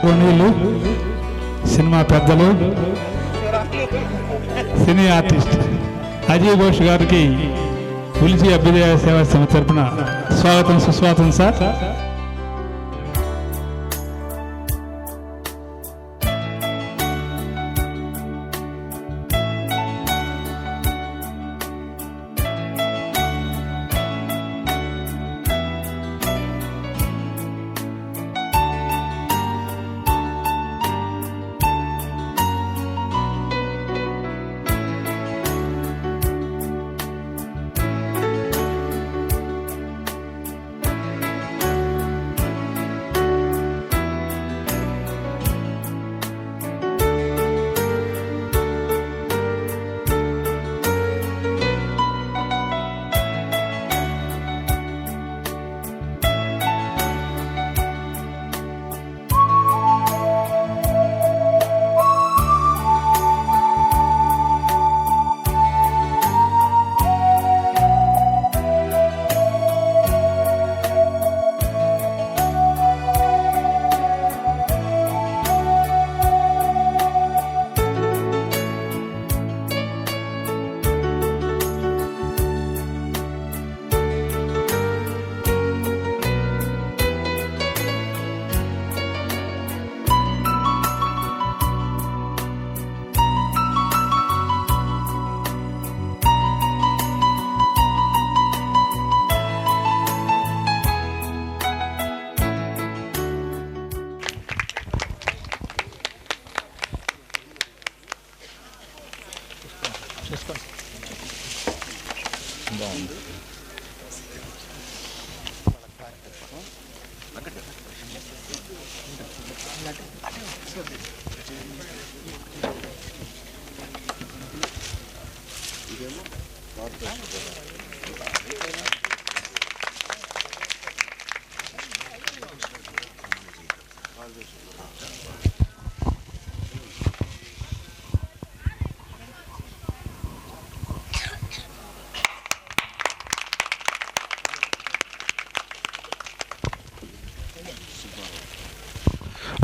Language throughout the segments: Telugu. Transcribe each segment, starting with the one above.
గౌరవనీయులు సినిమా పెద్దలు సినీ ఆర్టిస్ట్ అజయ్ ఘోష్ గారికి పులిచి అభ్యుదయ సేవా సంస్థ తరపున స్వాగతం సుస్వాగతం సార్.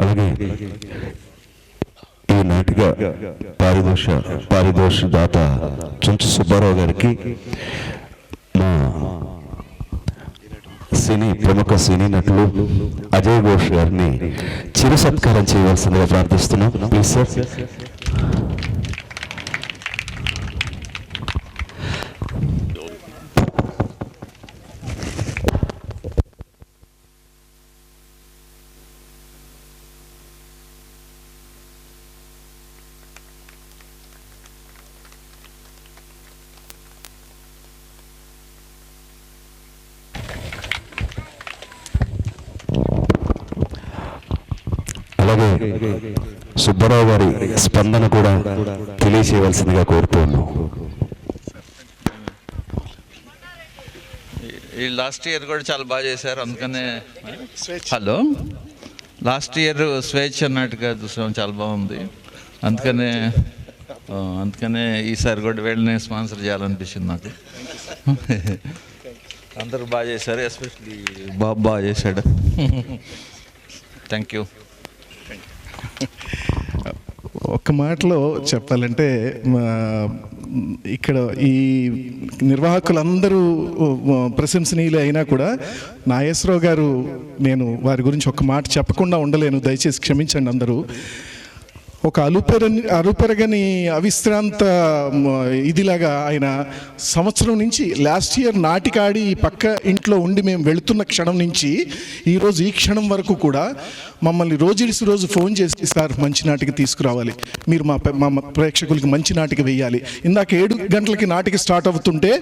అలాగే ఈ నాటిక పారితోష దాత చుంచు సుబ్బారావు గారికి మా ప్రముఖ సినీ నటులు అజయ్ ఘోష్ గారిని చిరు సత్కారం చేయవలసిందిగా ప్రార్థిస్తున్నాం. Please sir. అలాగే సుబ్బారావు గారి స్పందన కూడా తెలియచేయవలసిందిగా కోరుతున్నాను. ఈ లాస్ట్ ఇయర్ కూడా చాలా బాగా చేశారు. అందుకనే హలో లాస్ట్ ఇయర్ స్వేచ్ఛ నాటిక చూసాం, చాలా బాగుంది. అందుకనే ఈసారి కూడా వీళ్ళని స్పాన్సర్ చేయాలనిపించింది నాకు. అందరూ బాగా చేశారు, ఎస్పెషలీ బాబు బాగా చేశాడు. Thank you. ఒక్క మాటలో చెప్పాలంటే ఇక్కడ ఈ నిర్వాహకులందరూ ప్రశంసనీయులు అయినా కూడా నాగేశ్వరరావు గారు, నేను వారి గురించి ఒక మాట చెప్పకుండా ఉండలేను, దయచేసి క్షమించండి అందరూ. ఒక అలుపెరగని అవిశ్రాంత ఇదిలాగా ఆయన సంవత్సరం నుంచి లాస్ట్ ఇయర్ నాటికాడి ఈ పక్క ఇంట్లో ఉండి మేము వెళుతున్న క్షణం నుంచి ఈరోజు ఈ క్షణం వరకు కూడా మమ్మల్ని రోజు ఫోన్ చేసి, సార్ మంచి నాటిక తీసుకురావాలి, మీరు మా ప్రేక్షకులకి మంచి నాటిక వేయాలి. ఇందాక 7 గంటలకి నాటిక స్టార్ట్ అవుతుంటే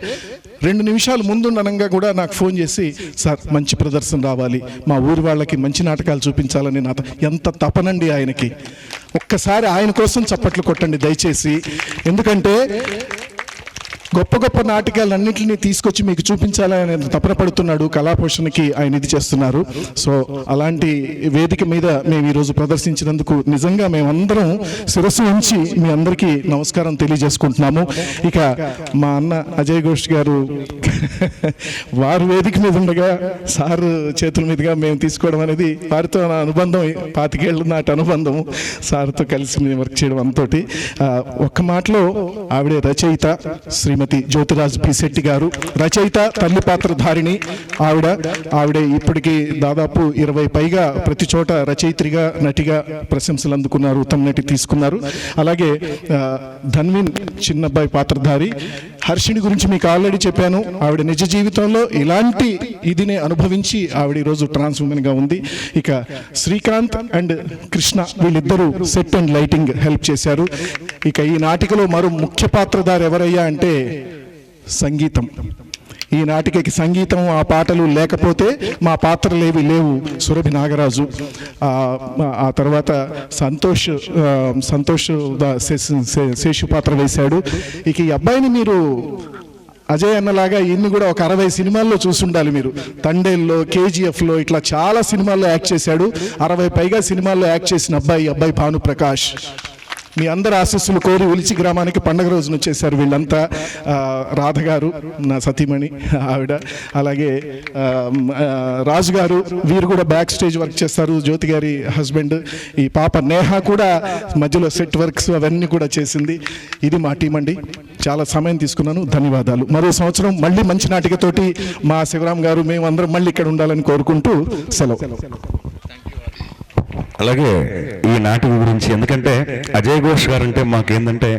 2 నిమిషాలు ముందుండనంగా కూడా నాకు ఫోన్ చేసి, సార్ మంచి ప్రదర్శన రావాలి, మా ఊరి వాళ్ళకి మంచి నాటకాలు చూపించాలని ఎంత తపనండి ఆయనకి. ఒక్కసారి ఆయన కోసం చప్పట్లు కొట్టండి దయచేసి. ఎందుకంటే గొప్ప గొప్ప నాటకాలన్నింటినీ తీసుకొచ్చి మీకు చూపించాలని తపన పడుతున్నాడు. కళాపోషణకి ఆయన ఇది చేస్తున్నారు. సో అలాంటి వేదిక మీద మేము ఈరోజు ప్రదర్శించినందుకు నిజంగా మేమందరం శిరస్సు ఉంచి మీ అందరికీ నమస్కారం తెలియజేసుకుంటున్నాము. ఇక మా అన్న అజయ్ ఘోష్ గారు వారు వేదిక మీద ఉండగా సార్ చేతుల మీదుగా మేము తీసుకోవడం అనేది వారితో నా అనుబంధం 25 ఏళ్ళ నాటి అనుబంధం సార్తో కలిసి మేము వర్క్ చేయడం అంతటి. ఒక్క మాటలో ఆవిడే రచయిత శ్రీమతి జ్యోతిరాజ్ పి శెట్టి గారు, రచయిత, తల్లి పాత్రధారిణి ఆవిడే ఇప్పటికీ దాదాపు 20 పైగా ప్రతి చోట రచయిత్రిగా, నటిగా ప్రశంసలు అందుకున్నారు, ఉత్తమ నటి తీసుకున్నారు. అలాగే ధన్విన్ చిన్నబ్బాయి పాత్రధారి. హర్షిని గురించి మీకు ఆల్రెడీ చెప్పాను. ఆవిడ నిజ జీవితంలో ఇలాంటి ఇదినే అనుభవించి ఆవిడ ఈరోజు ట్రాన్స్ ఉమెన్ గా ఉంది. ఇక శ్రీకాంత్ అండ్ కృష్ణ వీళ్ళిద్దరూ సెట్ అండ్ లైటింగ్ హెల్ప్ చేశారు. ఇక ఈ నాటికలో మరో ముఖ్య పాత్రధారి ఎవరయ్యా అంటే సంగీతం. ఈ నాటికకి సంగీతం, ఆ పాటలు లేకపోతే మా పాత్రలేవి లేవు. సురభి నాగరాజు, ఆ తర్వాత సంతోష్ శేషు పాత్ర వేశాడు. ఇక ఈ అబ్బాయిని మీరు అజయ్ అన్నలాగా ఇన్ని కూడా ఒక 60 సినిమాల్లో చూసుండాలి మీరు. తండేల్లో, కేజీఎఫ్లో ఇట్లా చాలా సినిమాల్లో యాక్ట్ చేశాడు. 60 పైగా సినిమాల్లో యాక్ట్ చేసిన అబ్బాయి భానుప్రకాష్. మీ అందరి ఆశీస్సులు కోరి ఉలిచి గ్రామానికి పండగ రోజున వచ్చేసారు వీళ్ళంతా. రాధ గారు నా సతీమణి ఆవిడ, అలాగే రాజు గారు, వీరు కూడా బ్యాక్ స్టేజ్ వర్క్ చేస్తారు, జ్యోతి గారి హస్బెండ్. ఈ పాప నేహ కూడా మధ్యలో సెట్ వర్క్స్ అవన్నీ కూడా చేసింది. ఇది మా టీం అండి. చాలా సమయం తీసుకున్నాను, ధన్యవాదాలు. మరో సంవత్సరం మళ్ళీ మంచి నాటికతోటి మా శివరాం గారు మేమందరం మళ్ళీ ఇక్కడ ఉండాలని కోరుకుంటూ సెలవు. అలాగే ఈ నాటకం గురించి, ఎందుకంటే అజయ్ ఘోష్ గారు అంటే మాకేందంటే,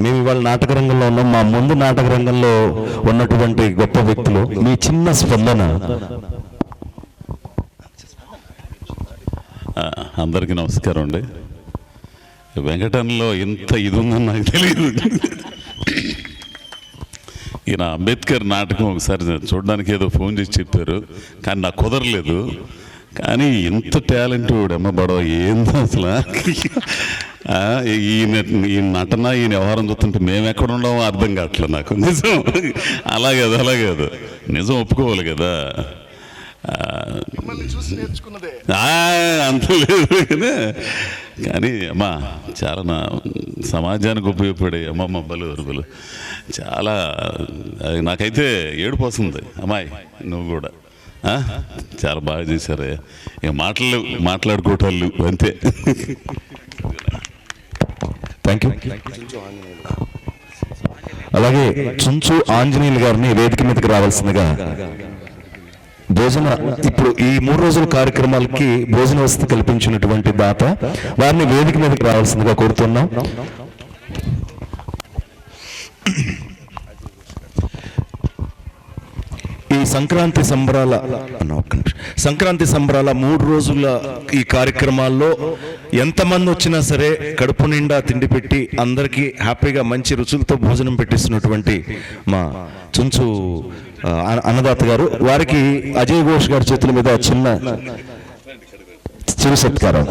మేము ఇవాళ నాటక రంగంలో ఉన్నాం, మా ముందు నాటక రంగంలో ఉన్నటువంటి గొప్ప వ్యక్తులు. మీ చిన్న స్పందన. అందరికీ నమస్కారం అండి. వెంకటంలో ఇంత ఇది ఉందని నాకు తెలియదు. ఈయన అంబేద్కర్ నాటకం ఒకసారి చూడడానికి ఏదో ఫోన్ చేసి చెప్పారు, కానీ నాకు కుదరలేదు. కానీ ఇంత టాలెంట్ అమ్మ బడవ ఏందో అసలు. ఈ నటన, ఈ వ్యవహారం చూస్తుంటే మేము ఎక్కడ ఉండమో అర్థం కావట్లేదు నాకు. నిజం అలాగేదు నిజం ఒప్పుకోవాలి కదా. అంత లేదు కదా. కానీ అమ్మా చాలా సమాజానికి ఉపయోగపడే అమ్మమ్మ బలు చాలా. నాకైతే ఏడుపు వస్తుంది. అమ్మాయి నువ్వు కూడా చాలా బాగా చేశారు. ఇక మాట్లాడుకోవటాలు అంతే. Thank you. అలాగే చుంచు ఆంజనేయులు గారిని వేదిక మీదకి రావాల్సిందిగా, ఇప్పుడు ఈ 3 రోజుల కార్యక్రమాలకి భోజన వసతి కల్పించినటువంటి దాత వారిని వేదిక మీదకి రావాల్సిందిగా కోరుతున్నాం. ఈ సంక్రాంతి సంబరాల 3 రోజుల ఈ కార్యక్రమాల్లో ఎంతమంది వచ్చినా సరే కడుపు నిండా తిండి పెట్టి అందరికీ హ్యాపీగా మంచి రుచులతో భోజనం పెట్టిస్తున్నటువంటి మా చుంచు అన్నదాత గారు, వారికి అజయ్ ఘోష్ గారి చేతుల మీద చిరు సత్కారం.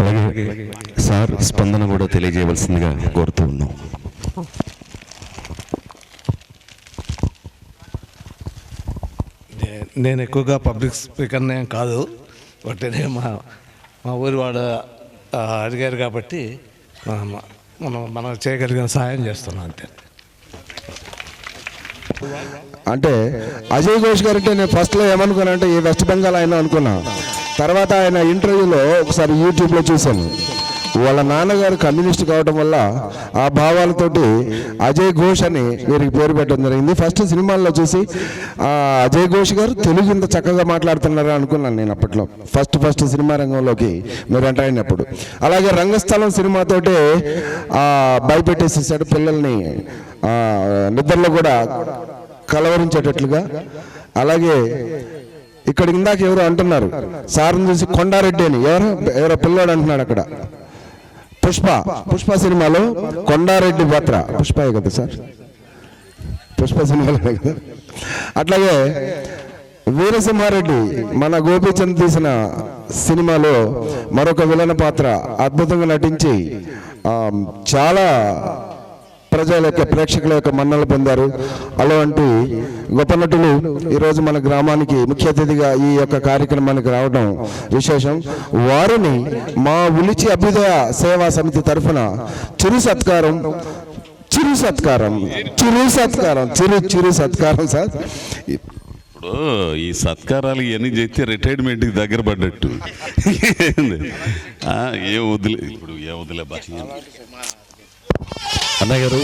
అలాగే సార్ స్పందన కూడా తెలియజేయవలసిందిగా కోరుతూ ఉన్నాం. నేను ఎక్కువగా పబ్లిక్ స్పీకర్నే కాదు, బట్ మా ఊరి వాడు అడిగారు కాబట్టి మనం చేయగలిగిన సహాయం చేస్తున్నాం అంతే. అంటే అజయ్ ఘోష్ గారు అంటే నేను ఫస్ట్లో ఏమనుకున్నానంటే ఈ వెస్ట్ బెంగాల్ ఆయన అనుకున్నా. తర్వాత ఆయన ఇంటర్వ్యూలో ఒకసారి యూట్యూబ్లో చూశాను. వాళ్ళ నాన్నగారు కమ్యూనిస్ట్ కావడం వల్ల ఆ భావాలతోటి అజయ్ ఘోష్ అని వీరికి పేరు పెట్టడం జరిగింది. ఫస్ట్ సినిమాల్లో చూసి అజయ్ ఘోష్ గారు తెలుగు ఇంత చక్కగా మాట్లాడుతున్నారా అనుకున్నాను నేను అప్పట్లో, ఫస్ట్ సినిమా రంగంలోకి మీరు ఎంటర్ అయినప్పుడు. అలాగే రంగస్థలం సినిమాతోటే భయపెట్టేసేసాడు పిల్లల్ని, నిద్రలో కూడా కలవరించేటట్లుగా. అలాగే ఇక్కడ ఇందాక ఎవరో అంటున్నారు సార్ని చూసి కొండారెడ్డి అని, ఎవరో పిల్లోడు అంటున్నాడు అక్కడ. పుష్ప సినిమాలో కొండారెడ్డి పాత్ర పుష్పే కదా సార్, పుష్ప సినిమాలోనే కదా. అట్లాగే వీరసింహారెడ్డి మన గోపీచంద్ తీసిన సినిమాలో మరొక విలన పాత్ర అద్భుతంగా నటించి చాలా ప్రజల యొక్క ప్రేక్షకుల యొక్క మన్నలు పొందారు. అలాంటి గొప్ప నటులు ఈరోజు మన గ్రామానికి ముఖ్య అతిథిగా ఈ యొక్క కార్యక్రమానికి రావడం విశేషం. వారిని మా ఉలిచి అభ్యుదయ సేవా సమితి తరఫున చిరు సత్కారం సార్. ఇప్పుడు ఈ సత్కారాలు ఇవన్నీ చేస్తే రిటైర్మెంట్కి దగ్గర పడ్డట్టు. ఏ వదిలే భాష అన్నయ్య గారు,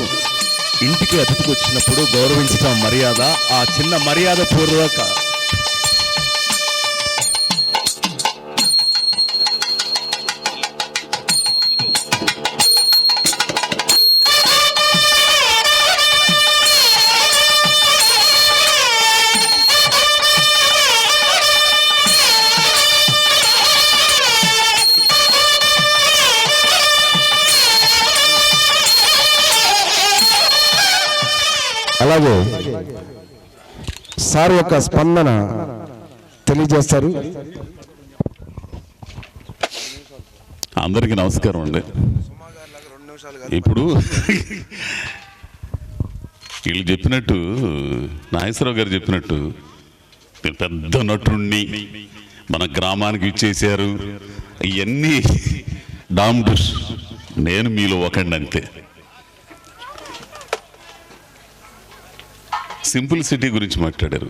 ఇంటికి అతిథికి వచ్చినప్పుడు గౌరవించడం మర్యాద. ఆ చిన్న మర్యాద పూర్వక అలాగే సార్ యొక్క స్పందన తెలియజేస్తారు. అందరికీ నమస్కారం అండి. ఇప్పుడు వీళ్ళు చెప్పినట్టు, నాగేశ్వరరావు గారు చెప్పినట్టు పెద్ద నటుణ్ణి మన గ్రామానికి ఇచ్చేసారు, ఇవన్నీ డామ్డుష్. నేను మీలో ఒకండి అంతే. సింప్లిసిటీ గురించి మాట్లాడారు.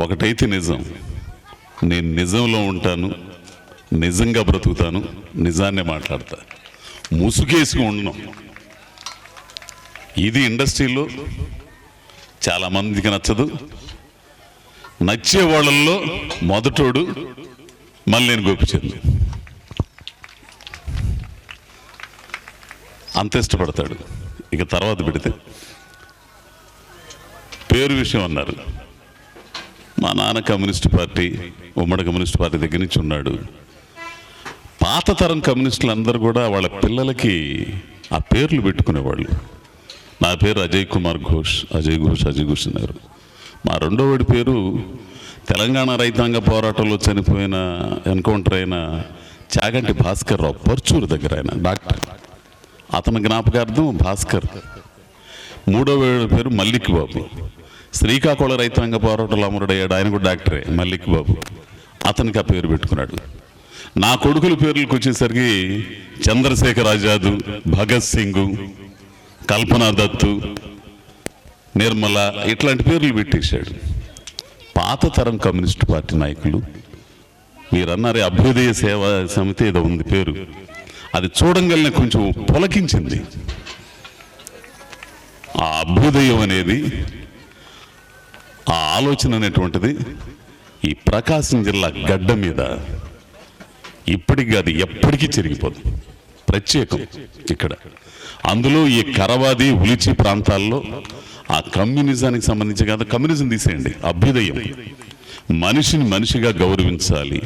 ఒకటైతే నిజం, నేను నిజంలో ఉంటాను, నిజంగా బ్రతుకుతాను, నిజాన్నే మాట్లాడతా, ముసుగేసుకు ఉండను. ఇది ఇండస్ట్రీలో చాలామందికి నచ్చదు. నచ్చే వాళ్ళల్లో మొదటోడు మల్లేని గోపిచంద్. అంత ఇష్టపడతాడు. ఇక తర్వాత పెడితే పేరు విషయం అన్నారు. మా నాన్న కమ్యూనిస్ట్ పార్టీ, ఉమ్మడి కమ్యూనిస్ట్ పార్టీ దగ్గర నుంచి ఉన్నాడు. పాత తరం కమ్యూనిస్టులు అందరూ కూడా వాళ్ళ పిల్లలకి ఆ పేర్లు పెట్టుకునేవాళ్ళు. నా పేరు అజయ్ కుమార్ ఘోష్, అజయ్ ఘోష్ అన్నారు. మా రెండో వాడి పేరు తెలంగాణ రైతాంగ పోరాటంలో చనిపోయిన ఎన్కౌంటర్ అయిన చాగంటి భాస్కర్ రావు, పర్చూరు దగ్గర ఆయన డాక్టర్, అతని జ్ఞాపకార్థం భాస్కర్. మూడో వాడి పేరు మల్లిక్ బాబు, శ్రీకాకుళ రైతాంగ పోరాటంలో అమరుడయ్యాడు, ఆయన కూడా డాక్టరే, మల్లిక్ బాబు. అతనికి ఆ పేరు పెట్టుకున్నాడు. నా కొడుకుల పేర్లకు వచ్చేసరికి చంద్రశేఖర్ ఆజాద్, భగత్ సింగ్, కల్పనా దత్తు, నిర్మల, ఇట్లాంటి పేర్లు పెట్టేశాడు. పాత తరం కమ్యూనిస్ట్ పార్టీ నాయకులు, మీరన్నారే అభ్యుదయ సేవా సమితి ఏదో ఉంది పేరు, అది చూడంగానే కొంచెం పొలకించింది. ఆ అభ్యుదయం అనేది, ఆ ఆలోచన అనేటువంటిది ఈ ప్రకాశం జిల్లా గడ్డ మీద ఇప్పటికి కాదు ఎప్పటికీ చెరిగిపోదు. ప్రత్యేకం ఇక్కడ. అందులో ఈ కరవాది ఉలిచి ప్రాంతాల్లో ఆ కమ్యూనిజానికి సంబంధించి కాదు, కమ్యూనిజం తీసేయండి, అభ్యుదయం, మనిషిని మనిషిగా గౌరవించాలి,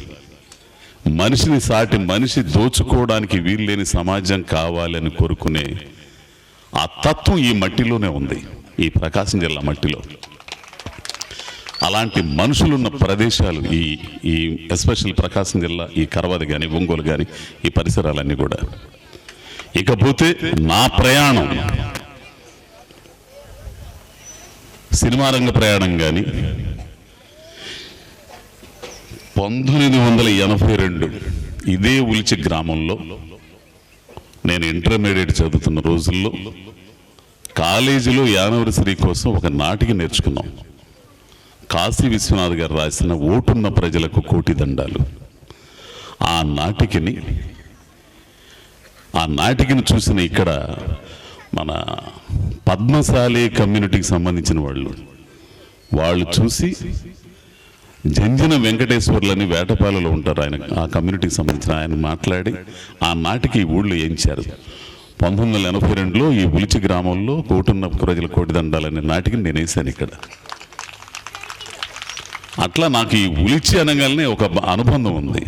మనిషిని సాటి మనిషి దోచుకోవడానికి వీల్లేని సమాజం కావాలని కోరుకునే ఆ తత్వం ఈ మట్టిలోనే ఉంది, ఈ ప్రకాశం జిల్లా మట్టిలో. అలాంటి మనుషులున్న ప్రదేశాలు ఈ ఎస్పెషల్ ప్రకాశం జిల్లా, ఈ కరవది కానీ, ఒంగోలు కానీ, ఈ పరిసరాలన్నీ కూడా. ఇకపోతే నా ప్రయాణం, సినిమా రంగ ప్రయాణం కానీ 1982 ఇదే ఉలిచి గ్రామంలో నేను ఇంటర్మీడియట్ చదువుతున్న రోజుల్లో కాలేజీలో యానివర్సరీ కోసం ఒక నాటిక నేర్చుకున్నాం. కాశీ విశ్వనాథ్ గారు రాసిన ఓటున్న ప్రజలకు కోటి దండాలు. ఆ నాటికని ఆ నాటికను చూసిన ఇక్కడ మన పద్మశాలి కమ్యూనిటీకి సంబంధించిన వాళ్ళు చూసి జంజన వెంకటేశ్వర్లని వేటపాలలో ఉంటారు ఆయన, ఆ కమ్యూనిటీకి సంబంధించిన ఆయన మాట్లాడి ఆ నాటికి ఈ ఊళ్ళో ఏంచారు. 1982లో ఈ ఉలిచి గ్రామంలో కోటున్న ప్రజల కోటిదండాలనే నాటికి నేను వేశాను ఇక్కడ. అట్లా నాకు ఈ ఉలిచి అనగానే ఒక అనుబంధం ఉంది.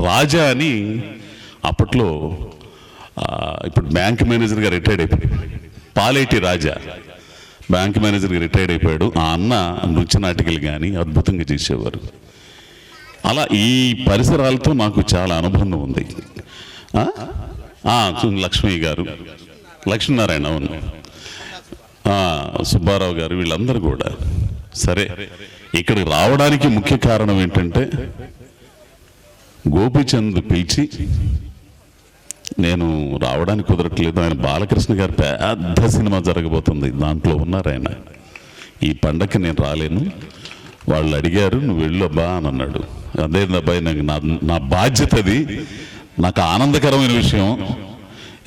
రాజా అని అప్పట్లో ఇప్పుడు బ్యాంక్ మేనేజర్గా రిటైర్డ్ అయిపోయాడు, పాలేటి రాజా బ్యాంక్ మేనేజర్గా రిటైర్డ్ అయిపోయాడు. ఆ అన్న నృత్య నాటికలు కానీ అద్భుతంగా చేసేవారు. అలా ఈ పరిసరాలతో నాకు చాలా అనుబంధం ఉంది. లక్ష్మయ్య గారు, లక్ష్మీనారాయణ, అవును, సుబ్బారావు గారు, వీళ్ళందరూ కూడా. సరే, ఇక్కడికి రావడానికి ముఖ్య కారణం ఏంటంటే గోపీచంద్ పిలిచి, నేను రావడానికి కుదరట్లేదు, ఆయన బాలకృష్ణ గారు పెద్ద సినిమా జరగబోతుంది, దాంట్లో ఉన్నారు ఆయన, ఈ పండగకి నేను రాలేను, వాళ్ళు అడిగారు నువ్వు వెళ్ళు అబ్బా అని అన్నాడు. అదే అబ్బాయి, నా బాధ్యత అది, నాకు ఆనందకరమైన విషయం,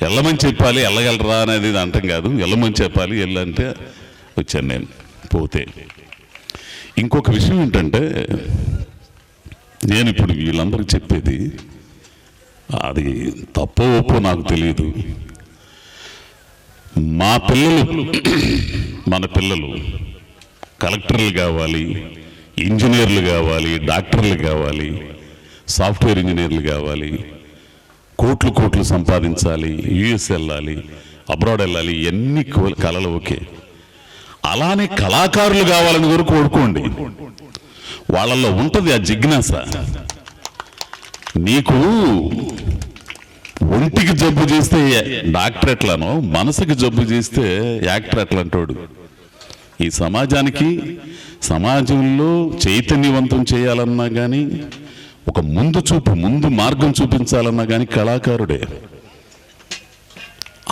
వెళ్ళమని చెప్పాలి, వెళ్ళగలరా అనేది అంటాం కాదు, వెళ్ళమని చెప్పాలి, వెళ్ళంటే వచ్చాను నేను. పోతే ఇంకొక విషయం ఏంటంటే, నేను ఇప్పుడు వీళ్ళందరికీ చెప్పేది, అది తప్పో ఒప్పో నాకు తెలియదు, మన పిల్లలు కలెక్టర్లు కావాలి, ఇంజనీర్లు కావాలి, డాక్టర్లు కావాలి, సాఫ్ట్వేర్ ఇంజనీర్లు కావాలి, కోట్లు సంపాదించాలి, యుఎస్ వెళ్ళాలి, అబ్రాడ్ వెళ్ళాలి, ఎన్ని కళలు ఓకే. అలానే కళాకారులు కావాలని కూడా కోరుకోండి, వాళ్ళల్లో ఉంటుంది ఆ జిజ్ఞాస. నీకు ఒంటికి జబ్బు చేస్తే డాక్టర్ ఎట్లానో, మనసుకి జబ్బు చేస్తే యాక్టర్ ఎట్లా అంటాడు. ఈ సమాజంలో చైతన్యవంతం చేయాలన్నా కానీ, ఒక ముందు మార్గం చూపించాలన్నా కానీ కళాకారుడే.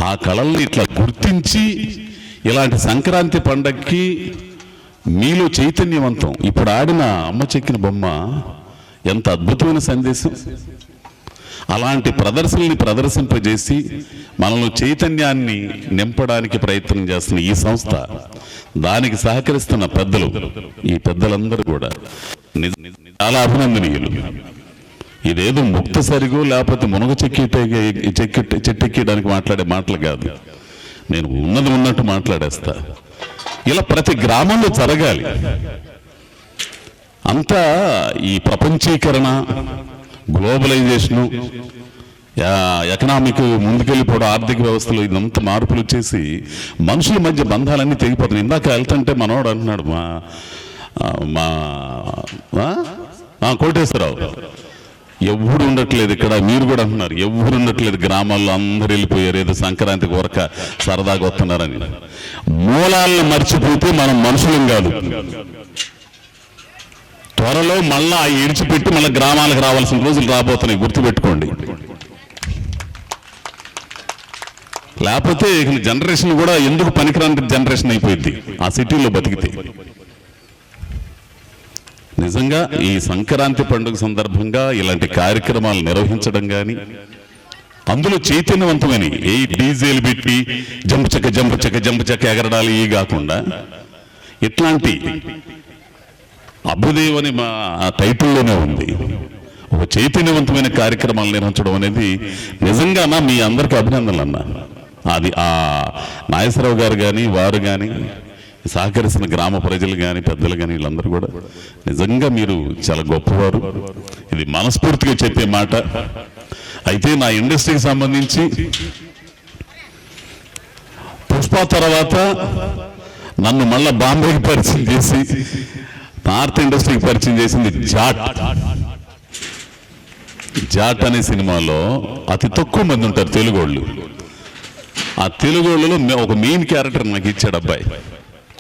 ఆ కళల్ని ఇట్లా గుర్తించి ఇలాంటి సంక్రాంతి పండగకి మీలో చైతన్యవంతం. ఇప్పుడు ఆడిన అమ్మ చెక్కిన బొమ్మ ఎంత అద్భుతమైన సందేశం. అలాంటి ప్రదర్శనల్ని ప్రదర్శింపజేసి మనలో చైతన్యాన్ని నింపడానికి ప్రయత్నం చేస్తున్న ఈ సంస్థ, దానికి సహకరిస్తున్న పెద్దలు, ఈ పెద్దలందరూ కూడా చాలా అభినందనీయులు. ఇదేదో ముక్తసరిగో లేకపోతే మునగ చెట్టెక్కేయడానికి మాట్లాడే మాటలు కాదు, నేను ఉన్నది ఉన్నట్టు మాట్లాడేస్తా. ఇలా ప్రతి గ్రామంలో జరగాలి. అంతా ఈ ప్రపంచీకరణ, గ్లోబలైజేషను, ఎకనామిక్ ముందుకెళ్ళిపోవడం, ఆర్థిక వ్యవస్థలో ఇదంతా మార్పులు వచ్చేసి మనుషుల మధ్య బంధాలన్నీ తెగిపోతున్నాయి. ఇందాక వెళ్తుంటే మనోడు అంటున్నాడు, మా కోటేశ్వరరావు, ఎవరు ఉండట్లేదు ఇక్కడ, మీరు కూడా అంటున్నారు ఎవరు ఉండట్లేదు, గ్రామాల్లో అందరు వెళ్ళిపోయారు, ఏదో సంక్రాంతికి వరక సరదాగా వస్తున్నారని. మూలాలను మర్చిపోతే మనం మనుషులం కాదు. త్వరలో మళ్ళా ఇడిచిపెట్టి మళ్ళీ గ్రామాలకు రావాల్సిన రోజులు రాబోతున్నాయి, గుర్తుపెట్టుకోండి. లేకపోతే జనరేషన్ కూడా ఎందుకు పనికిరాని జనరేషన్ అయిపోయింది ఆ సిటీలో బతికితే. నిజంగా ఈ సంక్రాంతి పండుగ సందర్భంగా ఇలాంటి కార్యక్రమాలు నిర్వహించడం కానీ, అందులో చైతన్యవంతమైన ఏ డీజేలు పెట్టి జంపు చెక్క ఎగరడాలు ఇవి కాకుండా, ఇట్లాంటి అభ్యుదయం అని మా టైటిల్లోనే ఉంది, ఒక చైతన్యవంతమైన కార్యక్రమాలు నిర్వహించడం అనేది నిజంగా మీ అందరికీ అభినందనలు అన్నా. అది ఆ నాగేశ్వరరావు గారు కానీ, వారు కానీ, సహకరిస్తున్న గ్రామ ప్రజలు కానీ, పెద్దలు కానీ, వీళ్ళందరూ కూడా నిజంగా మీరు చాలా గొప్పవారు. ఇది మనస్ఫూర్తిగా చెప్పే మాట. అయితే నా ఇండస్ట్రీకి సంబంధించి పుష్ప తర్వాత నన్ను మళ్ళా బాంబేకి పరిచయం చేసి నార్త్ ఇండస్ట్రీకి పరిచయం చేసింది జాట్ అనే సినిమాలో అతి తక్కువ మంది ఉంటారు తెలుగు వాళ్ళు. ఆ తెలుగు వాళ్ళలో ఒక మెయిన్ క్యారెక్టర్ నాకు ఇచ్చాడు అబ్బాయి,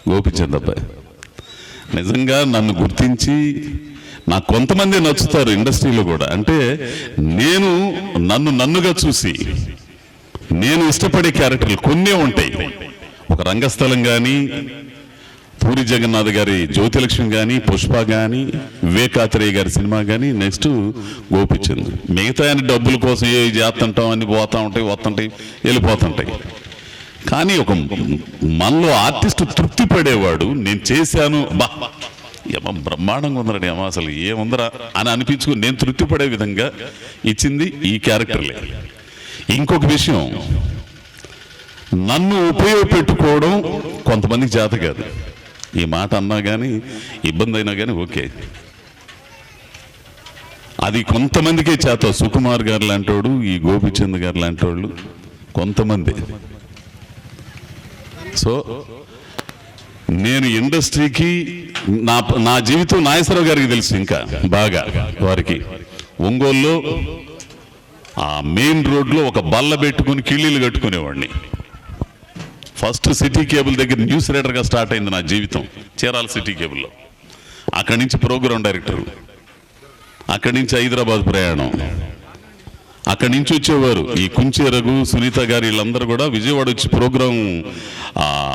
గోపిచంద్ అబ్బాయి. నిజంగా నన్ను గుర్తించి నాకు కొంతమంది నచ్చుతారు ఇండస్ట్రీలో కూడా. అంటే నేను నన్నుగా చూసి నేను ఇష్టపడే క్యారెక్టర్లు కొన్నే ఉంటాయి. ఒక రంగస్థలం కానీ, పూరి జగన్నాథ్ గారి జ్యోతిలక్ష్మి కానీ, పుష్ప కానీ, వివేకాత్రేయ గారి సినిమా కానీ, నెక్స్ట్ గోపిచంద్. మిగతా అని డబ్బుల కోసం ఏ చేస్తుంటాం అన్ని పోతూ ఉంటాయి, వస్తుంటాయి, వెళ్ళిపోతుంటాయి. కానీ ఒక మనలో ఆర్టిస్ట్ తృప్తి పడేవాడు, నేను చేశాను బా ఏమో బ్రహ్మాండంగా ఉందరండి, ఏమో అసలు ఏముందరా అని అనిపించుకుని నేను తృప్తి పడే విధంగా ఇచ్చింది ఈ క్యారెక్టర్లే. ఇంకొక విషయం, నన్ను ఉపయోగపెట్టుకోవడం కొంతమందికి చేత కాదు. ఈ మాట అన్నా కానీ ఇబ్బంది అయినా కానీ ఓకే, అది కొంతమందికే చేత. సుకుమార్ గారు లాంటి వాడు, ఈ గోపిచంద్ గారు లాంటి వాళ్ళు కొంతమంది. సో నేను ఇండస్ట్రీకి నా జీవితం నాగేశ్వరరావు గారికి తెలుసు ఇంకా బాగా. వారికి ఒంగోలులో ఆ మెయిన్ రోడ్లో ఒక బల్ల పెట్టుకుని కిళ్ళీలు కట్టుకునేవాడిని. ఫస్ట్ సిటీ కేబుల్ దగ్గర న్యూస్ రీడర్గా స్టార్ట్ అయింది నా జీవితం, చీరాల సిటీ కేబుల్లో. అక్కడి నుంచి ప్రోగ్రామ్ డైరెక్టర్, అక్కడి నుంచి హైదరాబాద్ ప్రయాణం. అక్కడి నుంచి వచ్చేవారు ఈ కుంచే రఘు, సునీత గారు, వీళ్ళందరూ కూడా విజయవాడ వచ్చి ప్రోగ్రాం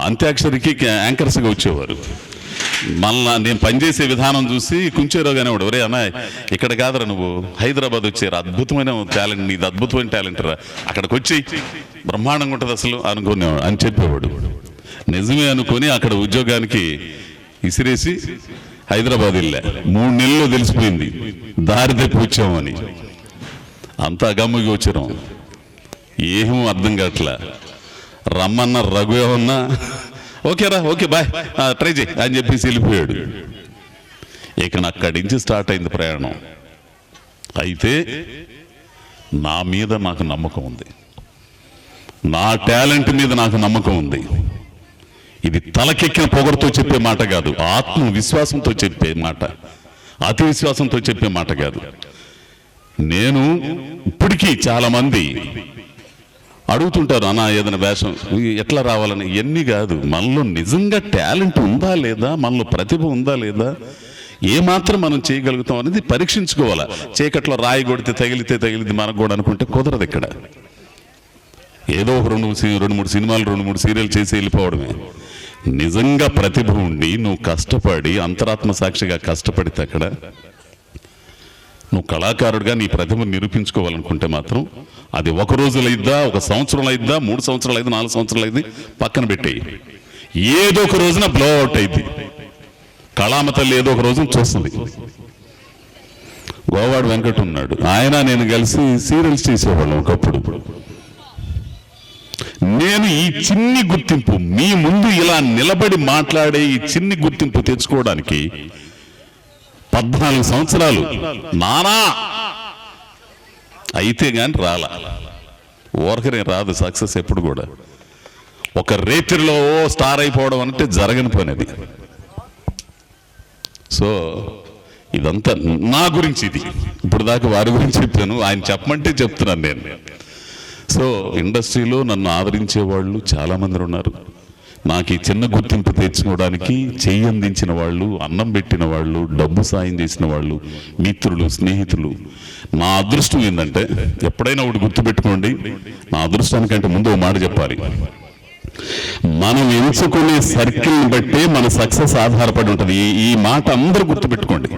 అంత్యాక్షరికి యాంకర్స్గా వచ్చేవారు. మళ్ళా నేను పనిచేసే విధానం చూసి కుంచేరావు అనేవాడు, ఒరే అన్నయ్య ఇక్కడ కాదురా నువ్వు హైదరాబాద్ వచ్చారు, అద్భుతమైన టాలెంట్, నీది అద్భుతమైన టాలెంట్ రా, అక్కడికి వచ్చి బ్రహ్మాండంగా ఉంటుంది అసలు అనుకునేవాడు అని చెప్పేవాడు. నిజమే అనుకొని అక్కడ ఉద్యోగానికి ఇసిరేసి హైదరాబాద్ వెళ్ళా. 3 నెలల్లో తెలిసిపోయింది దారి తప్పి వచ్చామని. అంతా అగమ్మకి వచ్చాం, ఏమో అర్థం కావట్లా. రమ్మన్న రఘు ఏమన్నా ఓకేరా ఓకే బాయ్ ట్రై చేయి అని చెప్పేసి వెళ్ళిపోయాడు. ఇక అక్కడి నుంచి స్టార్ట్ అయింది ప్రయాణం. అయితే నా మీద నాకు నమ్మకం ఉంది, నా టాలెంట్ మీద నాకు నమ్మకం ఉంది. ఇది తలకెక్కిన పొగరుతో చెప్పే మాట కాదు, ఆత్మవిశ్వాసంతో చెప్పే మాట, అతి విశ్వాసంతో చెప్పే మాట కాదు. నేను ఇప్పటికీ చాలా మంది అడుగుతుంటారు, అన్నా ఏదైనా వేషం ఎట్లా రావాలని. ఎన్ని కాదు, మనలో నిజంగా టాలెంట్ ఉందా లేదా, మనలో ప్రతిభ ఉందా లేదా, ఏమాత్రం మనం చేయగలుగుతాం అనేది పరీక్షించుకోవాలా. చీకట్లో రాయి కొడితే తగిలితే మనకు కూడా అనుకుంటే కుదరదు. ఇక్కడ ఏదో ఒక 2-3 సినిమాలు 2-3 సీరియల్ చేసి వెళ్ళిపోవడమే. నిజంగా ప్రతిభ ఉండి నువ్వు కష్టపడి అంతరాత్మ సాక్షిగా కష్టపడితే అక్కడ నువ్వు కళాకారుడిగా నీ ప్రతిభను నిరూపించుకోవాలనుకుంటే మాత్రం అది 1 రోజులు అయిద్దా, 1 సంవత్సరం అయిద్దా, 3 సంవత్సరాలు అయిద్దా, 4 సంవత్సరాలు అయింది పక్కన పెట్టేయి. ఏదో ఒక రోజున బ్లో అవుట్ అయింది. కళామ తల్లి ఏదో ఒక రోజున చూస్తుంది. గోవాడు వెంకట ఉన్నాడు, ఆయన నేను కలిసి సీరియల్స్ చేసేవాళ్ళం ఒకప్పుడు. నేను ఈ చిన్ని గుర్తింపు మీ ముందు ఇలా నిలబడి మాట్లాడే ఈ చిన్ని గుర్తింపు తెచ్చుకోవడానికి 14 సంవత్సరాలు నానా అయితే కానీ రాలా. ఊరకనే రాదు సక్సెస్ ఎప్పుడు కూడా. ఒక రేతిలో స్టార్ అయిపోవడం అంటే జరగని పని అది. సో ఇదంతా నా గురించి. ఇది ఇప్పుడు దాకా వారి గురించి చెప్పాను, ఆయన చెప్పమంటే చెప్తున్నాను నేను. సో ఇండస్ట్రీలో నన్ను ఆదరించే వాళ్ళు చాలామంది ఉన్నారు. నాకు ఈ చిన్న గుర్తింపు తెచ్చుకోవడానికి చెయ్యి అందించిన వాళ్ళు, అన్నం పెట్టిన వాళ్ళు, డబ్బు సాయం చేసిన వాళ్ళు, మిత్రులు, స్నేహితులు. నా అదృష్టం ఏంటంటే, ఎప్పుడైనా ఒకటి గుర్తుపెట్టుకోండి, నా అదృష్టానికంటే ముందు ఒక మాట చెప్పాలి. మనం ఎంచుకునే సర్కిల్ని బట్టే మన సక్సెస్ ఆధారపడి ఉంటుంది. ఈ మాట అందరూ గుర్తుపెట్టుకోండి.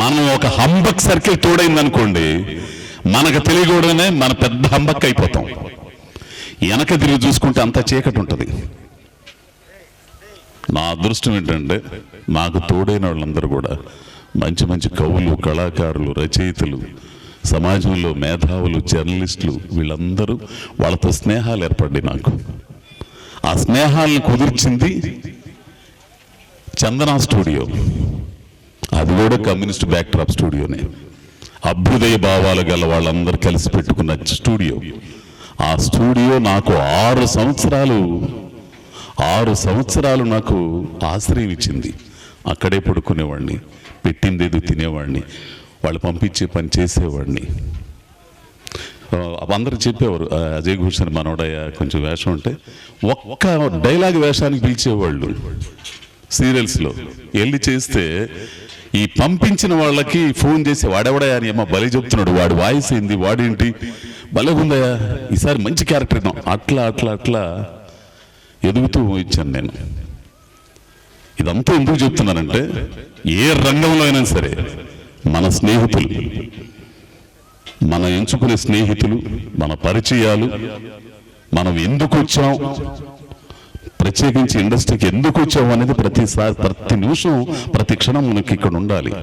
మనం ఒక హంబక్ సర్కిల్ తోడైందనుకోండి, మనకు తెలియకూడనే మన పెద్ద హంబక్ అయిపోతాం. వెనక తిరిగి చూసుకుంటే అంత చీకటి ఉంటుంది. నా అదృష్టం ఏంటంటే నాకు తోడైన వాళ్ళందరూ కూడా మంచి మంచి కవులు, కళాకారులు, రచయితలు, సమాజంలో మేధావులు, జర్నలిస్టులు, వీళ్ళందరూ వాళ్ళతో స్నేహాలు ఏర్పడ్డాయి నాకు. ఆ స్నేహాలను కుదిర్చింది చందన స్టూడియో. అది కూడా కమ్యూనిస్ట్ బ్యాక్డ్రాప్ స్టూడియోనే. అభ్యుదయ భావాలు గల వాళ్ళందరూ కలిసి పెట్టుకున్న స్టూడియో. ఆ స్టూడియో నాకు 6 సంవత్సరాలు నాకు ఆశ్రయం ఇచ్చింది. అక్కడే పడుకునేవాడిని, పెట్టిందేదో తినేవాడిని, వాళ్ళు పంపించే పని చేసేవాడిని. అందరూ చెప్పేవారు, అజయ్ ఘోష్ అని మనోడయ్య కొంచెం వేషం ఉంటే ఒక్క డైలాగ్ వేషానికి పిలిచేవాళ్ళు. సీరియల్స్లో వెళ్ళి చేస్తే ఈ పంపించిన వాళ్ళకి ఫోన్ చేసి వాడెవడయా అని అమ్మ బలి చెప్తున్నాడు, వాడి వాయిస్ ఏంది, వాడేంటి భలే ఉందయ్యా, ఈసారి మంచి క్యారెక్టర్ ఇద్దాం, అట్లా అట్లా అట్లా ఎదుగుతూ ఇచ్చాను నేను. ఇదంతా ఎందుకు చెప్తున్నానంటే ఏ రంగంలో అయినా సరే మన స్నేహితులు, మనం ఎంచుకునే స్నేహితులు, మన పరిచయాలు, మనం ఎందుకు వచ్చాం, ప్రత్యేకించి ఇండస్ట్రీకి ఎందుకు వచ్చాం అనేది ప్రతిసారి, ప్రతి నిమిషం, ప్రతి క్షణం మనకి ఇక్కడ ఉండాలి.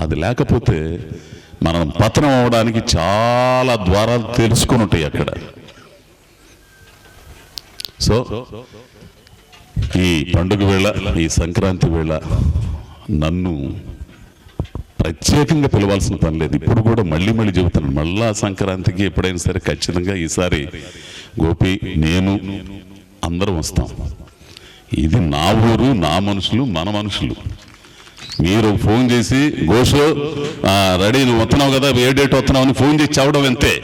అది లేకపోతే మనం పతనం అవడానికి చాలా ద్వారాలు తెలుసుకొని ఉంటాయి అక్కడ. సో ఈ పండుగ వేళ, ఈ సంక్రాంతి వేళ నన్ను ప్రత్యేకంగా పిలవాల్సిన పని లేదు. ఇప్పుడు కూడా మళ్ళీ చెబుతాను, మళ్ళా సంక్రాంతికి ఎప్పుడైనా సరే ఖచ్చితంగా ఈసారి గోపి, నేను అందరం వస్తాం. ఇది నా ఊరు, నా మనుషులు, మన మనుషులు. మీరు ఫోన్ చేసి గోషో రెడీ, నువ్వు వస్తున్నావు కదా, ఏ డేట్ వస్తున్నావు అని ఫోన్ చేసి చెప్పడం అంతే.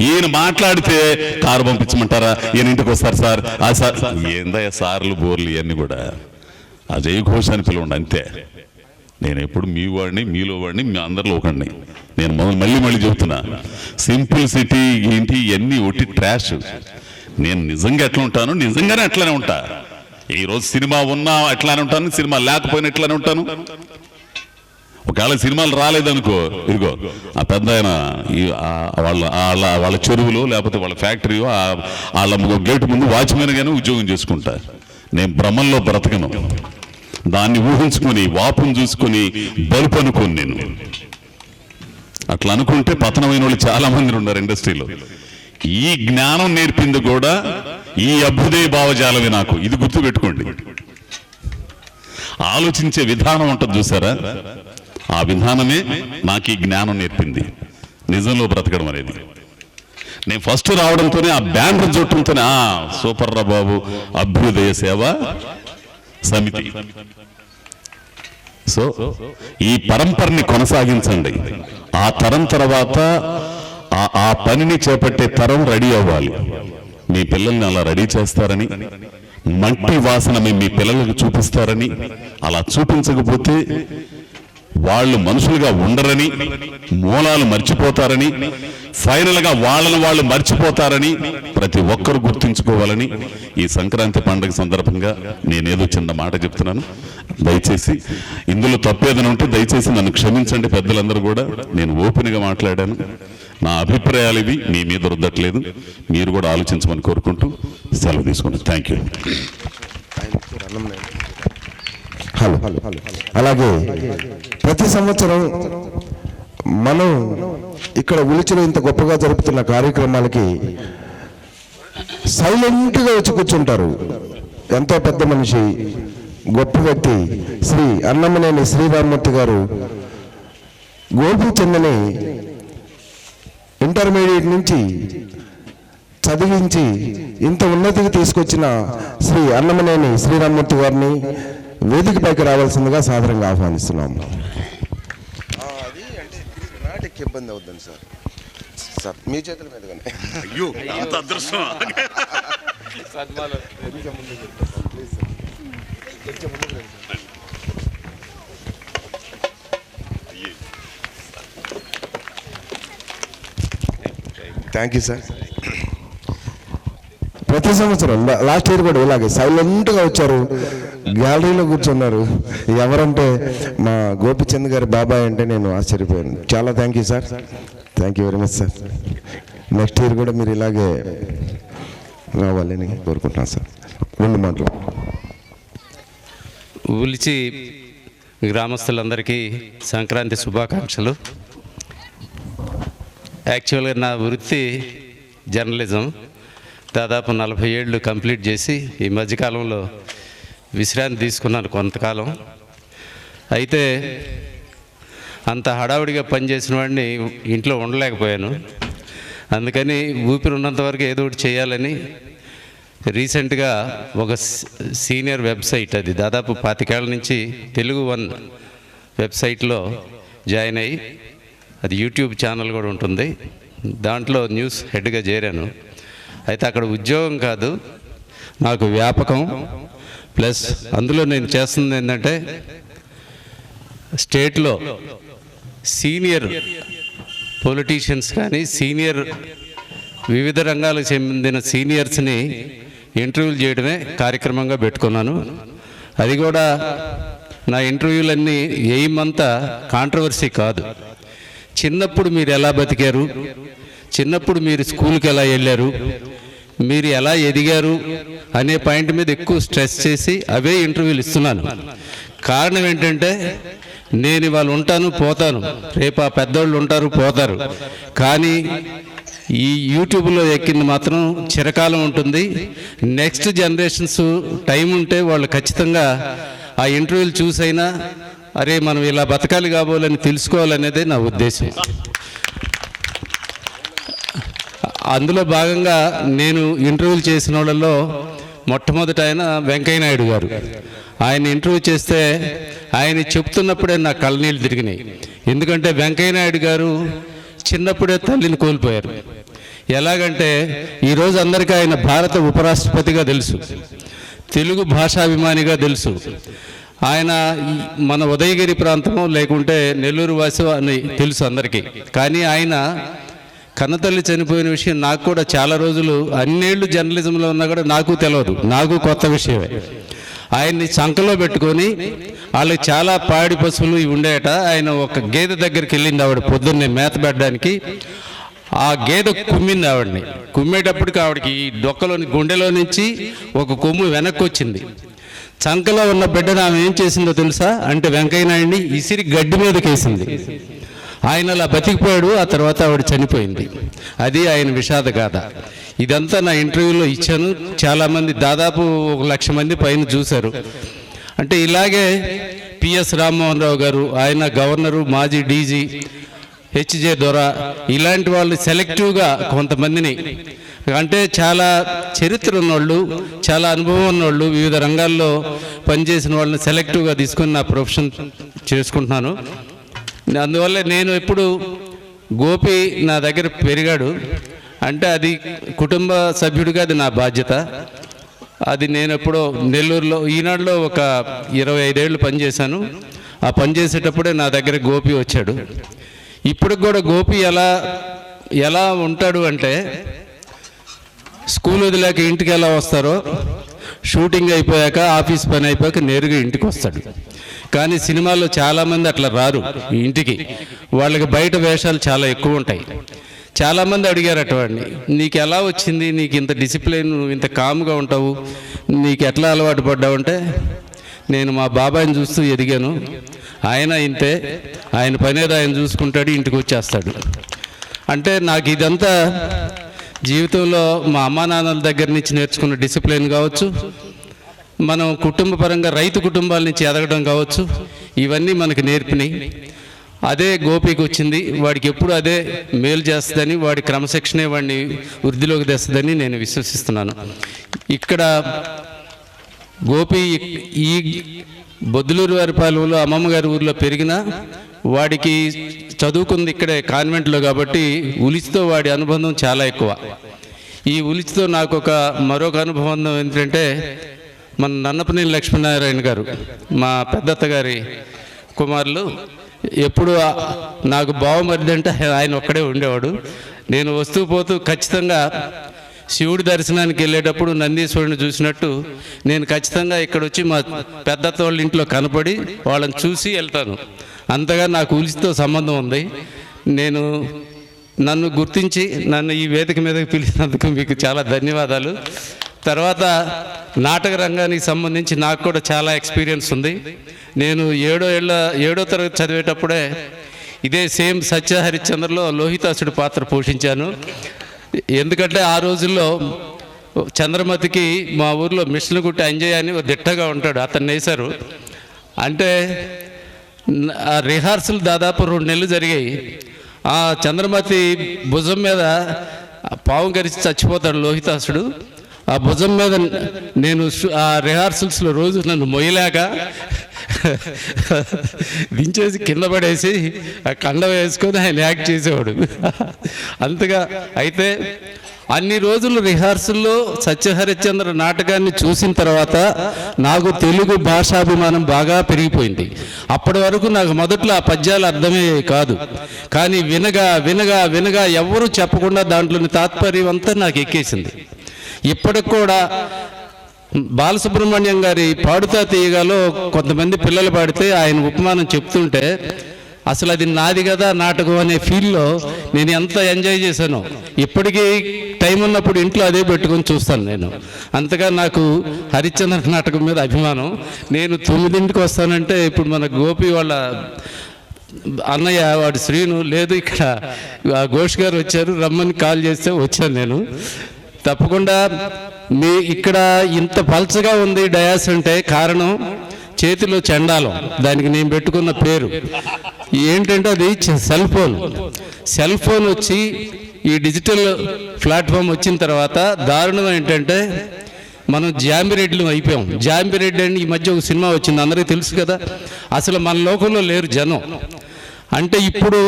ఈయన మాట్లాడితే కారు పంపించమంటారా, ఈయన ఇంటికి వస్తారు సార్, ఆ సార్, ఏందయ్యా సార్లు బోర్లు ఇవన్నీ కూడా. ఆ జై ఘోష్ అని పిలవండి అంతే. నేను ఎప్పుడు మీ వాడిని, మీలో వాడిని, మీ అందరిలో ఒకడిని. నేను మళ్ళీ చెబుతున్నా, సింపుల్ సిటీ ఏంటి ఇవన్నీ ఒట్టి ట్రాష్. నేను నిజంగా ఎట్లా ఉంటాను, నిజంగానే అట్లానే ఉంటా. ఈరోజు సినిమా ఉన్నా ఎట్లానే ఉంటాను, సినిమా లేకపోయినా ఎట్లానే ఉంటాను. ఒకవేళ సినిమాలు రాలేదనుకో, ఇదిగో ఆ పెద్ద ఆయన వాళ్ళ చెరువులో లేకపోతే వాళ్ళ ఫ్యాక్టరీయో వాళ్ళ గేటు ముందు వాచ్మెన్గానే ఉద్యోగం చేసుకుంటా. నేను భ్రమంలో బ్రతకను. దాన్ని ఊహించుకొని, వాపును చూసుకొని బలుపు అనుకోను నేను. అట్లా అనుకుంటే పతనమైన వాళ్ళు చాలా మంది ఉన్నారు ఇండస్ట్రీలో. ఈ జ్ఞానం నేర్పింది కూడా ఈ అభ్యుదయ భావజాలమే నాకు. ఇది గుర్తుపెట్టుకోండి. ఆలోచించే విధానం ఉంటుంది చూసారా, ఆ విధానమే నాకు ఈ జ్ఞానం నేర్పింది, నిజంలో బ్రతకడం అనేది. నేను ఫస్ట్ రావడంతోనే ఆ బ్యానర్ చూడటంతోనే సూపర్ రా బాబు, అభ్యుదయ సేవ సమితి. సో ఈ పరంపరని కొనసాగించండి. ఆ తరం తర్వాత ఆ పనిని చేపట్టే తరం రెడీ అవ్వాలి. మీ పిల్లల్ని అలా రెడీ చేస్తారని, మట్టి వాసన మీ పిల్లలకు చూపిస్తారని, అలా చూపించకపోతే వాళ్ళు మనుషులుగా ఉండరని, మూలాలు మర్చిపోతారని, ఫైనల్గా వాళ్ళు మర్చిపోతారని ప్రతి ఒక్కరు గుర్తుంచుకోవాలని ఈ సంక్రాంతి పండుగ సందర్భంగా నేనేదో చిన్న మాట చెప్తున్నాను. దయచేసి ఇందులో తప్పేదని ఉంటే దయచేసి నన్ను క్షమించండి పెద్దలందరూ కూడా. నేను ఓపెన్గా మాట్లాడాను, నా అభిప్రాయాలు ఇవి, మీ మీద రుద్దట్లేదు. మీరు కూడా ఆలోచించమని కోరుకుంటూ సెలవు తీసుకున్నాను. Thank you. హలో. అలాగే ప్రతి సంవత్సరం మనం ఇక్కడ ఉలిచిలో ఇంత గొప్పగా జరుపుతున్న కార్యక్రమాలకి సైలెంట్గా వచ్చి కూర్చుంటారు ఎంతో పెద్ద మనిషి, గొప్ప వ్యక్తి శ్రీ అన్నమనేని శ్రీరామ్మూర్తి గారు. గోపీచంద్ని ఇంటర్మీడియట్ నుంచి చదివించి ఇంత ఉన్నతికి తీసుకొచ్చిన శ్రీ అన్నమనేని శ్రీరామ్మూర్తి గారిని వేదికపైకి రావాల్సిందిగా సాదరంగా ఆహ్వానిస్తున్నాము. అది అంటే నాటికి ఇబ్బంది అవుతుంది సార్. సార్ మీ చేతుల మీదగానే. అయ్యో అంత అదృష్టం. Thank you sir. ప్రతి సంవత్సరం లాస్ట్ ఇయర్ కూడా ఇలాగే సైలెంట్గా వచ్చారు, గ్యాలరీలో కూర్చున్నారు. ఎవరంటే మా గోపిచంద్ గారి బాబాయ్ అంటే నేను ఆశ్చర్యపోయాను. చాలా thank you sir. Thank you very much sir. Next year కూడా మీరు ఇలాగే రావాలని కోరుకుంటున్నాను సార్. 2 మాటలు. ఉలిచి గ్రామస్తులందరికీ సంక్రాంతి శుభాకాంక్షలు. యాక్చువల్గా నా వృత్తి జర్నలిజం. దాదాపు 40 ఏళ్ళు కంప్లీట్ చేసి ఈ మధ్యకాలంలో విశ్రాంతి తీసుకున్నాను కొంతకాలం. అయితే అంత హడావుడిగా పనిచేసిన వాడిని ఇంట్లో ఉండలేకపోయాను. అందుకని ఊపిరి ఉన్నంత వరకు ఏదో ఒకటి చేయాలని రీసెంట్గా ఒక సీనియర్ వెబ్సైట్, అది దాదాపు 25 ఏళ్ళ నుంచి తెలుగు వన్ వెబ్సైట్లో జాయిన్ అయ్యి, అది యూట్యూబ్ ఛానల్ కూడా ఉంటుంది, దాంట్లో న్యూస్ హెడ్గా చేరాను. అయితే అక్కడ ఉద్యోగం కాదు, నాకు వ్యాపకం. ప్లస్ అందులో నేను చేస్తుంది ఏంటంటే స్టేట్లో సీనియర్ పొలిటీషియన్స్ కానీ సీనియర్ వివిధ రంగాలకు చెందిన సీనియర్స్ని ఇంటర్వ్యూలు చేయడమే కార్యక్రమంగా పెట్టుకున్నాను. అది కూడా నా ఇంటర్వ్యూలన్నీ ఏమంతా కాంట్రవర్సీ కాదు. చిన్నప్పుడు మీరు ఎలా బతికారు, చిన్నప్పుడు మీరు స్కూల్కి ఎలా వెళ్ళారు, మీరు ఎలా ఎదిగారు అనే పాయింట్ మీద ఎక్కువ స్ట్రెస్ చేసి అవే ఇంటర్వ్యూలు ఇస్తున్నాను. కారణం ఏంటంటే నేను ఇవాళ ఉంటాను పోతాను, రేపు ఆ పెద్దోళ్ళు ఉంటారు పోతారు, కానీ ఈ యూట్యూబ్లో ఎక్కింది మాత్రం చిరకాలం ఉంటుంది. నెక్స్ట్ జనరేషన్స్ టైం ఉంటే వాళ్ళు ఖచ్చితంగా ఆ ఇంటర్వ్యూలు చూసైనా అరే మనం ఇలా బతకాలి కాబోలని తెలుసుకోవాలనేదే నా ఉద్దేశం. అందులో భాగంగా నేను ఇంటర్వ్యూలు చేసిన వాళ్ళలో మొట్టమొదట ఆయన వెంకయ్య నాయుడు గారు. ఆయన ఇంటర్వ్యూ చేస్తే ఆయన చెప్తున్నప్పుడే నా కళ్ళనీళ్ళు తిరిగినాయి. ఎందుకంటే వెంకయ్య నాయుడు గారు చిన్నప్పుడే తల్లిని కోల్పోయారు. ఎలాగంటే ఈరోజు అందరికీ ఆయన భారత ఉపరాష్ట్రపతిగా తెలుసు, తెలుగు భాషాభిమానిగా తెలుసు. ఆయన మన ఉదయగిరి ప్రాంతమో లేకుంటే నెల్లూరు వాసి అని తెలుసు అందరికీ. కానీ ఆయన కన్నతల్లి చనిపోయిన విషయం నాకు కూడా చాలా రోజులు అన్నేళ్ళు జర్నలిజంలో ఉన్నా కూడా నాకు తెలియదు, నాకు కొత్త విషయమే. ఆయన్ని చంకలో పెట్టుకొని వాళ్ళకి చాలా పాడి పశువులు ఇవి ఉండేట. ఆయన ఒక గేదె దగ్గరికి వెళ్ళింది ఆవిడ పొద్దున్నే మేత పెట్టడానికి. ఆ గేదె కుమ్మింది ఆవిడని. కుమ్మేటప్పటికి ఆవిడకి ఈ డొక్కలోని గుండెలో నుంచి ఒక కొమ్ము వెనక్కి వచ్చింది. చంకలో ఉన్న బిడ్డను ఆమె ఏం చేసిందో తెలుసా? అంటే వెంకయ్య నాయుడిని ఇసిరి గడ్డి మీదకి వేసింది. ఆయన అలా బతికిపోయాడు. ఆ తర్వాత ఆవిడ చనిపోయింది. అది ఆయన విషాద గాథ. ఇదంతా నా ఇంటర్వ్యూలో ఇచ్చాను. చాలామంది దాదాపు 1,00,000 మంది పైన చూశారు. అంటే ఇలాగే పిఎస్ రామ్మోహన్ రావు గారు, ఆయన గవర్నరు, మాజీ డీజీ హెచ్జే దొర, ఇలాంటి వాళ్ళు సెలెక్టివ్గా కొంతమందిని, అంటే చాలా చరిత్ర ఉన్నోళ్ళు, చాలా అనుభవం ఉన్నోళ్ళు, వివిధ రంగాల్లో పనిచేసిన వాళ్ళని సెలెక్టివ్గా తీసుకొని నా ప్రొఫెషన్ చేసుకుంటున్నాను. అందువల్ల నేను ఎప్పుడు గోపి నా దగ్గర పెరిగాడు అంటే అది కుటుంబ సభ్యుడిగా అది నా బాధ్యత. అది నేను ఎప్పుడో నెల్లూరులో ఈనాడులో ఒక 25 ఏళ్ళు పనిచేశాను. ఆ పనిచేసేటప్పుడే నా దగ్గర గోపి వచ్చాడు. ఇప్పటికి కూడా గోపి ఎలా ఉంటాడు అంటే స్కూల్ వదిలేక ఇంటికి ఎలా వస్తారో, షూటింగ్ అయిపోయాక ఆఫీస్ పని అయిపోయాక నేరుగా ఇంటికి వస్తాడు. కానీ సినిమాల్లో చాలామంది అట్లా రారు ఇంటికి. వాళ్ళకి బయట వేషాలు చాలా ఎక్కువ ఉంటాయి. చాలామంది అడిగారు అటువంటి, నీకు ఎలా వచ్చింది, నీకు ఇంత డిసిప్లిన్, ఇంత కామ్గా ఉంటావు, నీకు ఎట్లా అలవాటు పడ్డావు అంటే, నేను మా బాబాయిని చూస్తూ ఎదిగాను, ఆయన ఇంతే, ఆయన పనేది ఆయన చూసుకుంటాడు, ఇంటికి వచ్చేస్తాడు. అంటే నాకు ఇదంతా జీవితంలో మా అమ్మా నాన్నల దగ్గర నుంచి నేర్చుకున్న డిసిప్లిన్ కావచ్చు, మనం కుటుంబ పరంగా రైతు కుటుంబాల నుంచి ఎదగడం కావచ్చు, ఇవన్నీ మనకు నేర్పినాయి. అదే గోపికి వచ్చింది. వాడికి ఎప్పుడు అదే మేలు చేస్తుందని, వాడి క్రమశిక్షణే వాడిని వృద్ధిలోకి తెస్తుందని నేను విశ్వసిస్తున్నాను. ఇక్కడ గోపి ఈ బొద్దులూరు వారి పాలెంలో అమ్మమ్మ గారి ఊరిలో పెరిగిన వాడికి చదువుకుంది ఇక్కడే కాన్వెంట్లో కాబట్టి ఉలిచితో వాడి అనుబంధం చాలా ఎక్కువ. ఈ ఉలిచితో నాకు మరొక అనుబంధం ఏంటంటే, మన నన్నపనేని లక్ష్మీనారాయణ గారు, మా పెద్దత్త గారి కుమారులు, ఎప్పుడు నాకు బావమరిది అంటే ఆయన ఒక్కడే ఉండేవాడు. నేను వస్తూ పోతూ ఖచ్చితంగా శివుడి దర్శనానికి వెళ్ళేటప్పుడు నందీశ్వరుని చూసినట్టు నేను ఖచ్చితంగా ఇక్కడ వచ్చి మా పెద్దత్త వాళ్ళ ఇంట్లో కనపడి వాళ్ళని చూసి వెళ్తాను. అంతగా నాకు ఉలిచితో సంబంధం ఉంది. నన్ను గుర్తించి నన్ను ఈ వేదిక మీదకి పిలిచినందుకు మీకు చాలా ధన్యవాదాలు. తర్వాత నాటక రంగానికి సంబంధించి నాకు కూడా చాలా ఎక్స్పీరియన్స్ ఉంది. నేను 7వ తరగతి చదివేటప్పుడే ఇదే సేమ్ సత్య హరిశ్చంద్రలో లోహితాసుడి పాత్ర పోషించాను. ఎందుకంటే ఆ రోజుల్లో చంద్రమతికి మా ఊర్లో మిషన్గుట్టి అంజయ్య అని దిట్టగా ఉంటాడు, అతన్ని వేశారు. అంటే ఆ రిహార్సల్ దాదాపు 2 నెలలు జరిగాయి. ఆ చంద్రమతి భుజం మీద పాము కరిచి చచ్చిపోతాడు లోహితాసుడు. ఆ భుజం మీద నేను ఆ రిహార్సల్స్లో రోజు నన్ను మొయ్యలేక దించేసి కింద పడేసి ఆ కండ వేసుకొని ఆయన యాక్ట్ చేసేవాడు. అంతగా అయితే అన్ని రోజులు రిహార్సల్లో సత్యహరిశ్చంద్ర నాటకాన్ని చూసిన తర్వాత నాకు తెలుగు భాషాభిమానం బాగా పెరిగిపోయింది. అప్పటి వరకు నాకు మొదట్లో ఆ పద్యాలు అర్థమయ్యేవి కాదు. కానీ వినగా వినగా వినగా ఎవరు చెప్పకుండా దాంట్లోని తాత్పర్యం అంతా నాకు ఎక్కేసింది. ఇప్పటికి కూడా బాలసుబ్రహ్మణ్యం గారి పాడుతా తీయగాలో కొంతమంది పిల్లలు పాడితే ఆయన ఉపమానం చెప్తుంటే అసలు అది నాది కదా నాటకం అనే ఫీల్లో నేను ఎంత ఎంజాయ్ చేశానో. ఇప్పటికీ టైం ఉన్నప్పుడు ఇంట్లో అదే పెట్టుకొని చూస్తాను నేను. అంతగా నాకు హరిశ్చంద్ర నాటకం మీద అభిమానం. నేను 9ంటికి వస్తానంటే ఇప్పుడు మన గోపి వాళ్ళ అన్నయ్య వాడు శ్రీను లేదు, ఇక్కడ ఘోష్ గారు వచ్చారు, రమ్మని కాల్ చేస్తే వచ్చాను నేను. తప్పకుండా మీ ఇక్కడ ఇంత పల్చగా ఉంది డయాస్ అంటే కారణం చేతిలో చండాలం, దానికి నేను పెట్టుకున్న పేరు ఏంటంటే అది సెల్ ఫోన్ వచ్చి ఈ డిజిటల్ ప్లాట్ఫామ్ వచ్చిన తర్వాత దారుణం ఏంటంటే మనం జాంబిరెడ్లు అయిపోయాం. జాంబిరెడ్డి అని ఈ మధ్య ఒక సినిమా వచ్చింది, అందరికీ తెలుసు కదా. అసలు మన లోకంలో లేరు జనం. అంటే ఇప్పుడు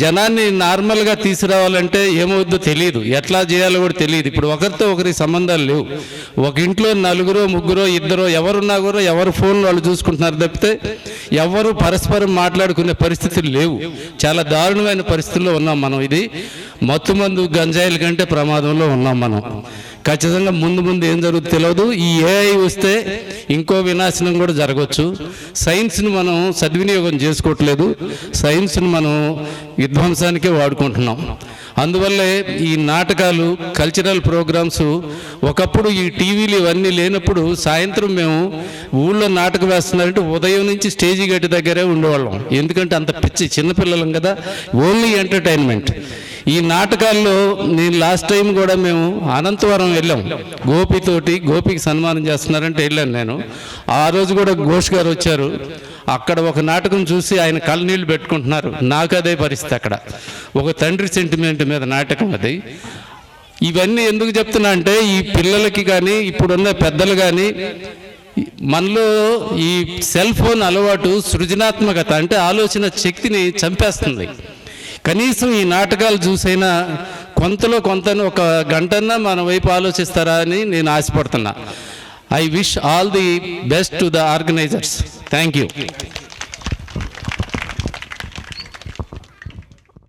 జనాన్ని నార్మల్గా తీసుకురావాలంటే ఏమవుద్దో తెలియదు, ఎట్లా చేయాలో కూడా తెలియదు. ఇప్పుడు ఒకరితో ఒకరి సంబంధాలు లేవు. ఒక ఇంట్లో 4, 3, 2 ఎవరున్నా కూడా ఎవరు ఫోన్ వాళ్ళు చూసుకుంటున్నారు తప్పితే ఎవరు పరస్పరం మాట్లాడుకునే పరిస్థితులు లేవు. చాలా దారుణమైన పరిస్థితుల్లో ఉన్నాం మనం. ఇది మత్తు మందు గంజాయిల కంటే ప్రమాదంలో ఉన్నాం మనం. ఖచ్చితంగా ముందు ఏం జరుగుతుందో తెలియదు. ఈ ఏఐ వస్తే ఇంకో వినాశనం కూడా జరగవచ్చు. సైన్స్ని మనం సద్వినియోగం చేసుకోవట్లేదు, సైన్స్ని మనం విధ్వంసానికే వాడుకుంటున్నాం. అందువల్లే ఈ నాటకాలు, కల్చరల్ ప్రోగ్రామ్స్ ఒకప్పుడు ఈ టీవీలు ఇవన్నీ లేనప్పుడు సాయంత్రం మేము ఊళ్ళో నాటకం వేస్తున్నారంటే ఉదయం నుంచి స్టేజీ గట్టి దగ్గరే ఉండేవాళ్ళం. ఎందుకంటే అంత పిచ్చి చిన్నపిల్లలం కదా, ఓన్లీ ఎంటర్టైన్మెంట్. ఈ నాటకాల్లో నేను లాస్ట్ టైం కూడా మేము అనంతవరం వెళ్ళాం, గోపికి సన్మానం చేస్తున్నారంటే వెళ్ళాను నేను. ఆ రోజు కూడా ఘోష్ గారు వచ్చారు. అక్కడ ఒక నాటకం చూసి ఆయన కళ్ళనీళ్ళు పెట్టుకుంటున్నారు. నాకు అదే పరిస్థితి. అక్కడ ఒక తండ్రి సెంటిమెంట్ మీద నాటకం అది. ఇవన్నీ ఎందుకు చెప్తున్నా అంటే ఈ పిల్లలకి కానీ ఇప్పుడున్న పెద్దలు కానీ మనలో ఈ సెల్ ఫోన్ అలవాటు సృజనాత్మకత అంటే ఆలోచన శక్తిని చంపేస్తుంది. కనీసం ఈ నాటకాలు చూసైనా కొంతలో కొంతను ఒక గంటన్నా మన వైపు ఆలోచిస్తారా అని నేను ఆశపడుతున్నా. I wish all the best to the organisers. Thank you.